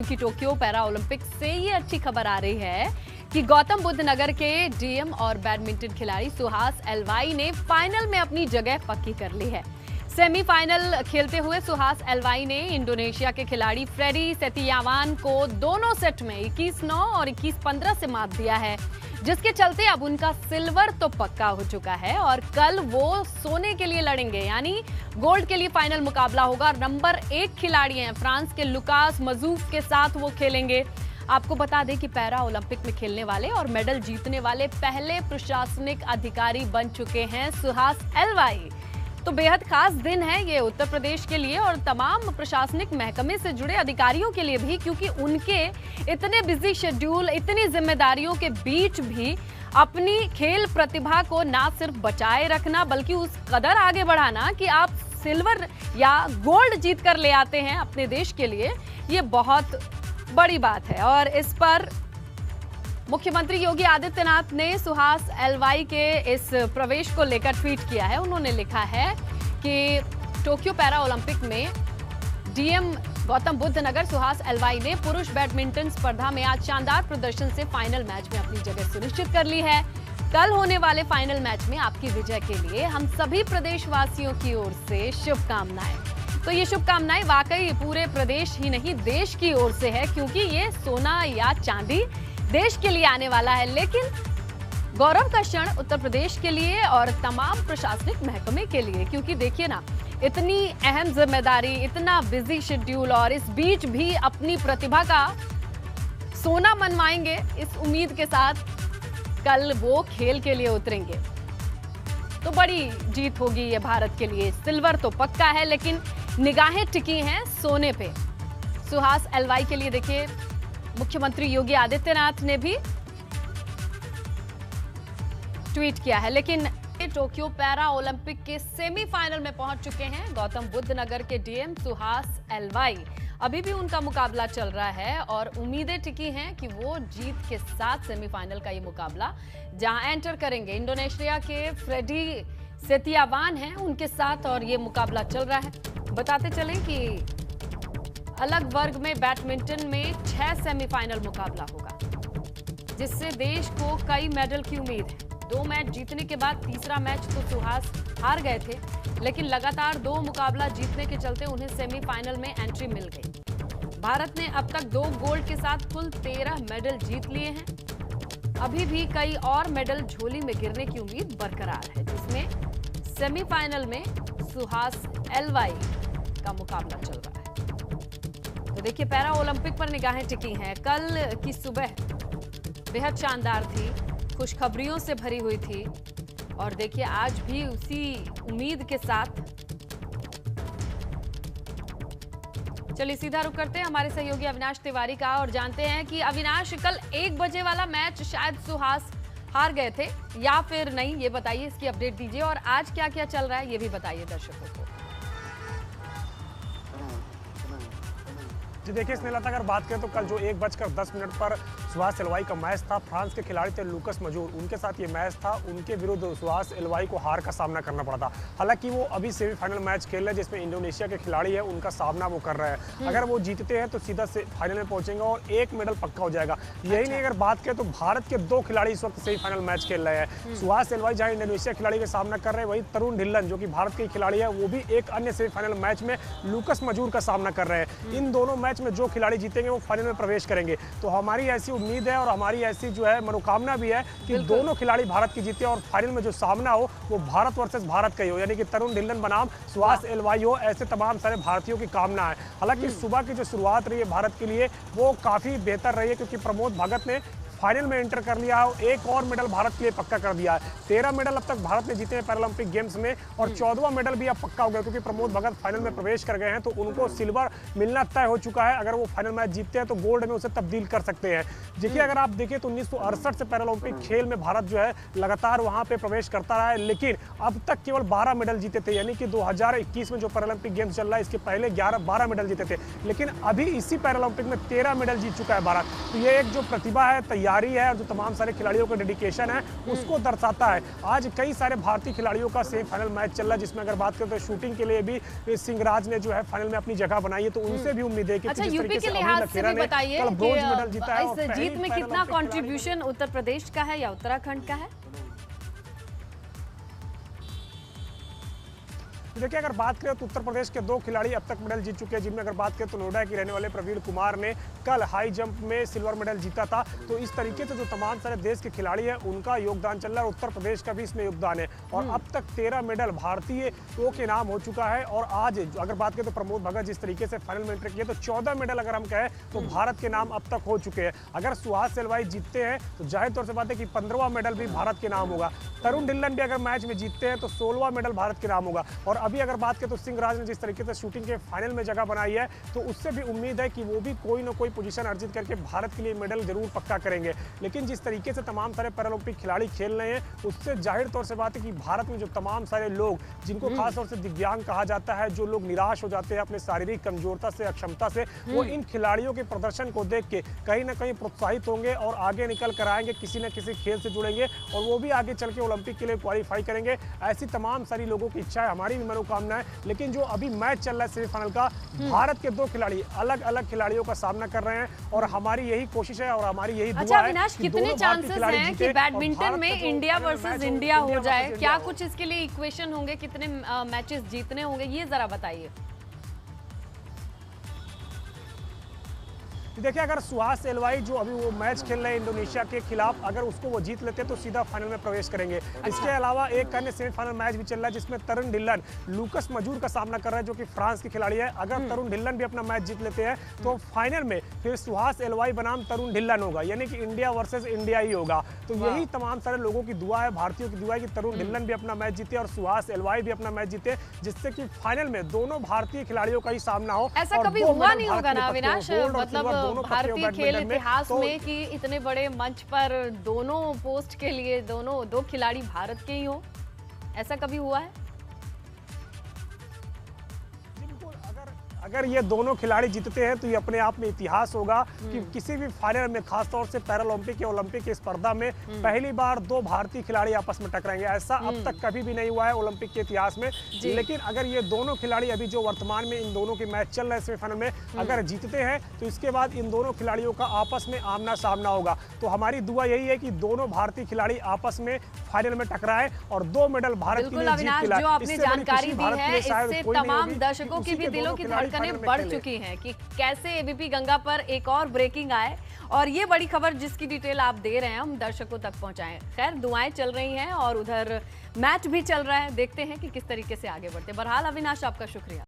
कि Tokyo para Olympic से ये अच्छी खबर आ रही है कि गौतम बुद्ध नगर के डीएम और बैडमिंटन खिलाड़ी सुहास एलवाई ने फाइनल में अपनी जगह पक्की कर ली है। सेमीफाइनल खेलते हुए सुहास एलवाई ने इंडोनेशिया के खिलाड़ी फ्रेडी सेतियावान को दोनों सेट में 21-9 और 21-15 से मात दिया है, जिसके चलते अब उनका सिल्वर तो पक्का हो चुका है और कल वो सोने के लिए लड़ेंगे, यानी गोल्ड के लिए फाइनल मुकाबला होगा। नंबर 1 खिलाड़ी हैं फ्रांस के लुकास मजूफ के साथ वो खेलेंगे। आपको बता दें कि पैरा ओलंपिक में खेलने वाले और मेडल जीतने वाले पहले प्रशासनिक अधिकारी बन चुके हैं सुहास एलवाई। तो बेहद खास दिन है ये उत्तर प्रदेश के लिए और तमाम प्रशासनिक महकमे से जुड़े अधिकारियों के लिए भी, क्योंकि उनके इतने बिजी शेड्यूल, इतनी जिम्मेदारियों के बीच भी अपनी खेल प्रतिभा को ना सिर्फ बचाए रखना बल्कि उस कदर आगे बढ़ाना कि आप सिल्वर या गोल्ड जीत कर ले आते हैं अपने देश के लिए, ये बहुत बड़ी बात है। और इस पर मुख्यमंत्री योगी आदित्यनाथ ने सुहास एलवाई के इस प्रवेश को लेकर ट्वीट किया है। उन्होंने लिखा है कि टोक्यो पैरा ओलंपिक में डीएम गौतम बुद्ध नगर सुहास एलवाई ने पुरुष बैडमिंटन स्पर्धा में आज शानदार प्रदर्शन से फाइनल मैच में अपनी जगह सुनिश्चित कर ली है। कल होने वाले फाइनल मैच में आपकी विजय के लिए हम सभी प्रदेशवासियों की ओर से शुभकामनाएं। तो ये शुभकामनाएं वाकई पूरे प्रदेश ही नहीं देश की ओर से है, क्योंकि ये सोना या चांदी देश के लिए आने वाला है, लेकिन गौरव का क्षण उत्तर प्रदेश के लिए और तमाम प्रशासनिक महकमे के लिए, क्योंकि देखिए ना, इतनी अहम जिम्मेदारी, इतना बिजी शेड्यूल और इस बीच भी अपनी प्रतिभा का सोना मनवाएंगे, इस उम्मीद के साथ कल वो खेल के लिए उतरेंगे। तो बड़ी जीत होगी ये भारत के लिए। सिल्वर तो पक्का है, लेकिन निगाहें टिकी हैं सोने पे। सुहास एलवाई के लिए देखिए, मुख्यमंत्री योगी आदित्यनाथ ने भी ट्वीट किया है। लेकिन टोक्यो पैरा ओलंपिक के सेमीफाइनल में पहुंच चुके हैं गौतम बुद्ध नगर के डीएम सुहास एलवाई। अभी भी उनका मुकाबला चल रहा है और उम्मीदें टिकी हैं कि वो जीत के साथ सेमीफाइनल का ये मुकाबला जहां एंटर करेंगे। इंडोनेशिया के फ्रेडी सेतियावान हैं उनके साथ और ये मुकाबला चल रहा है। बताते चलें कि अलग वर्ग में बैडमिंटन में 6 सेमीफाइनल मुकाबला होगा, जिससे देश को कई मेडल की उम्मीद है। 2 मैच जीतने के बाद तीसरा मैच तो सुहास हार गए थे, लेकिन लगातार 2 मुकाबला जीतने के चलते उन्हें सेमीफाइनल में एंट्री मिल गई। भारत ने अब तक 2 गोल्ड के साथ कुल 13 मेडल जीत लिए हैं। अभी भी कई और मेडल झोली में गिरने की उम्मीद बरकरार है, जिसमें सेमीफाइनल में सुहास एलवाई का मुकाबला चल रहा है। तो देखिए, पैरा ओलंपिक पर निगाहें टिकी हैं। कल की सुबह बेहद शानदार थी, खुशखबरियों से भरी हुई थी और देखिए आज भी उसी उम्मीद के साथ। चलिए सीधा रुख करते हैं हमारे सहयोगी अविनाश तिवारी का और जानते हैं कि अविनाश, कल 1 बजे वाला मैच शायद सुहास हार गए थे या फिर नहीं, ये बताइए, इसकी अपडेट दीजिए और आज क्या क्या चल रहा है ये भी बताइए दर्शकों को। जी देखिए स्नेहलता, अगर बात करें तो कल जो 1:10 पर सुहास एलवाई का मैच था, फ्रांस के खिलाड़ी थे लुकास मजूर, उनके साथ ये मैच था। उनके विरुद्ध सुहास एलवाई को हार का सामना करना पड़ा था। हालांकि वो अभी सेमीफाइनल मैच खेल रहे हैं जिसमें इंडोनेशिया के खिलाड़ी है, उनका सामना वो कर रहे हैं। अगर वो जीतते हैं तो सीधा से फाइनल में पहुंचेंगे और 1 मेडल पक्का हो जाएगा। यही नहीं, अगर बात करें तो भारत के 2 खिलाड़ी इस वक्त सेमीफाइनल मैच खेल रहे हैं। सुहास एलवाई जहाँ इंडोनेशिया खिलाड़ी का सामना कर रहे हैं, वही तरुण ढिल्लन जो कि भारत के खिलाड़ी है, वो भी एक अन्य सेमीफाइनल मैच में लुकास मजूर का सामना कर रहे हैं। इन दोनों मैच में जो खिलाड़ी जीतेंगे वो फाइनल में प्रवेश करेंगे। तो हमारी ऐसी उम्मीद है और हमारी ऐसी जो है मनोकामना भी है कि दोनों खिलाड़ी भारत की जीते और फाइनल में जो सामना हो वो भारत वर्सेस भारत का ही हो, यानी कि तरुण ढिल्लन बनाम सुहास एलवाई हो। ऐसे तमाम सारे भारतीयों की कामना है। हालांकि सुबह की जो शुरुआत रही है भारत के लिए वो काफी बेहतर रही है, क्योंकि प्रमोद भगत ने फाइनल में एंटर कर लिया है। 1 और मेडल भारत के लिए पक्का कर दिया है। 13 मेडल अब तक भारत ने जीते हैं पैरालंपिक गेम्स में और 14वां मेडल भी अब पक्का हो गया, क्योंकि प्रमोद भगत फाइनल में प्रवेश कर गए हैं। तो उनको सिल्वर मिलना तय हो चुका है। अगर वो फाइनल मैच जीतते हैं तो गोल्ड में उसे तब्दील कर सकते हैं। देखिए, अगर आप देखें तो 1968 से पैरालंपिक खेल में भारत जो है लगातार वहां पे प्रवेश करता रहा है, लेकिन अब तक केवल 12 मेडल जीते थे, यानी कि 2021 में जो पैरालंपिक गेम्स चल रहा है इसके पहले 12 मेडल जीते थे, लेकिन अभी इसी पैरालंपिक में 13 मेडल जीत चुका है भारत। तो ये एक जो प्रतिभा है, तैयारी है और जो तमाम सारे खिलाड़ियों का डेडिकेशन है उसको दर्शाता है। आज कई सारे भारतीय खिलाड़ियों का सेमीफाइनल मैच चल रहा है, जिसमें अगर बात करें तो शूटिंग के लिए भी सिंहराज ने जो है फाइनल में अपनी जगह बनाई है, तो उनसे भी उम्मीद है कि अच्छा, जिस यूपी तरीके के से लिहाज अमित से लखेरा भी ने बताइए कल ब्रोंज मेडल कि जीता है और इस जीत में कितना पैरालंपिक कंट्रीब्यूशन उत्तर प्रदेश का है या उत्तराखंड का है? देखिए, अगर बात करें तो उत्तर प्रदेश के 2 खिलाड़ी अब तक मेडल जीत चुके हैं, जिनमें अगर बात करें तो नोएडा के रहने वाले प्रवीण कुमार ने कल हाई जंप में सिल्वर मेडल जीता था। तो इस तरीके से जो तमाम सारे देश के खिलाड़ी हैं उनका योगदान चल रहा है, उत्तर प्रदेश का भी इसमें योगदान है और अब तक 13 मेडल भारतीयों के नाम हो चुका है। और आज अगर बात करें तो प्रमोद भगत जिस तरीके से फाइनल में एंट्री किए तो 14 मेडल अगर हम कहें तो भारत के नाम अब तक हो चुके हैं। अगर सुहास सेलवाई जीतते हैं तो जाहिर तौर से बात है कि 15वां मेडल भी भारत के नाम होगा। तरुण ढिल्लन भी अगर मैच में जीतते हैं तो 16वां मेडल भारत के नाम होगा। और अभी अगर बात करें तो सिंहराज ने जिस तरीके से शूटिंग के फाइनल में जगह बनाई है तो उससे भी उम्मीद है कि वो भी कोई ना कोई पोजीशन अर्जित करके भारत के लिए मेडल जरूर पक्का करेंगे। लेकिन जिस तरीके से तमाम सारे पैरालंपिक खिलाड़ी खेल रहे हैं उससे जाहिर तौर से बात है कि भारत में जो तमाम सारे लोग जिनको खासतौर से दिव्यांग कहा जाता है, जो लोग निराश हो जाते हैं अपने शारीरिक कमजोरता से, अक्षमता से, वो इन खिलाड़ियों के प्रदर्शन को देख के कहीं ना कहीं प्रोत्साहित होंगे और आगे निकल कर आएंगे, किसी न किसी खेल से जुड़ेंगे और वो भी आगे चल के ओलंपिक के लिए क्वालिफाई करेंगे। ऐसी तमाम सारी लोगों की इच्छा है, हमारी भी मनोकामना है। लेकिन जो अभी मैच चल रहा है सेमीफाइनल का, भारत के 2 खिलाड़ी अलग अलग खिलाड़ियों का सामना कर रहे हैं और हमारी यही कोशिश है और हमारी यही दुआ है। अच्छा अविनाश, कितने चांसेस हैं कि बैडमिंटन में इंडिया वर्सेस इंडिया हो जाए? क्या कुछ इसके लिए इक्वेशन होंगे, कितने मैचेस जीतने होंगे, ये जरा बताइए। देखिए, अगर सुहास एलवाई जो अभी वो मैच खेल रहे हैं इंडोनेशिया के खिलाफ, अगर उसको वो जीत लेते हैं तो सीधा फाइनल में प्रवेश करेंगे। इसके अलावा एक अन्य सेमीफाइनल मैच भी चल रहा है जिसमें तरुण ढिल्लन लूकस मजूर का सामना कर रहा है जो कि फ्रांस के खिलाड़ी है। अगर तरुण ढिल्लन भी अपना मैच जीत लेते हैं तो फाइनल में फिर सुहास एलवाई बनाम तरुण ढिल्लन होगा, यानी कि इंडिया वर्सेस इंडिया ही होगा। तो यही तमाम सारे लोगों की दुआ है, भारतीयों की दुआ है कि तरुण ढिल्लन भी अपना मैच जीते और सुहास एलवाई भी अपना मैच जीते, जिससे कि फाइनल में दोनों भारतीय खिलाड़ियों का ही सामना हो। ऐसा कभी हुआ नहीं होगा ना अविनाश, मतलब भारतीय खेल इतिहास में कि इतने बड़े मंच पर दोनों पोस्ट के लिए दोनों 2 खिलाड़ी भारत के ही हो, ऐसा कभी हुआ है? अगर ये दोनों खिलाड़ी जीतते हैं तो ये अपने आप में इतिहास होगा कि किसी भी फाइनल में, खासतौर से पैरालंपिक या ओलंपिक की स्पर्धा में पहली बार 2 भारतीय खिलाड़ी आपस में टकराएंगे। ऐसा अब तक कभी भी नहीं हुआ है ओलंपिक के इतिहास में। लेकिन अगर ये दोनों खिलाड़ी अभी जो वर्तमान में इन दोनों के मैच चल रहे हैं सेमीफाइनल में, अगर जीतते हैं तो इसके बाद इन दोनों खिलाड़ियों का आपस में आमना सामना होगा। तो हमारी दुआ यही है कि दोनों भारतीय खिलाड़ी आपस में फाइनल में टकराए और 2 मेडल भारत के लिए जीत के लाए। जो आपने जानकारी दी है इससे तमाम दर्शकों की भी दिलों की धड़कनें बढ़ चुकी हैं कि कैसे एबीपी गंगा पर एक और ब्रेकिंग आए और ये बड़ी खबर जिसकी डिटेल आप दे रहे हैं हम दर्शकों तक पहुंचाएं। खैर, दुआएं चल रही हैं और उधर मैच भी चल रहा है, देखते हैं कि किस तरीके से आगे बढ़ते हैं। बहरहाल अविनाश, आपका शुक्रिया।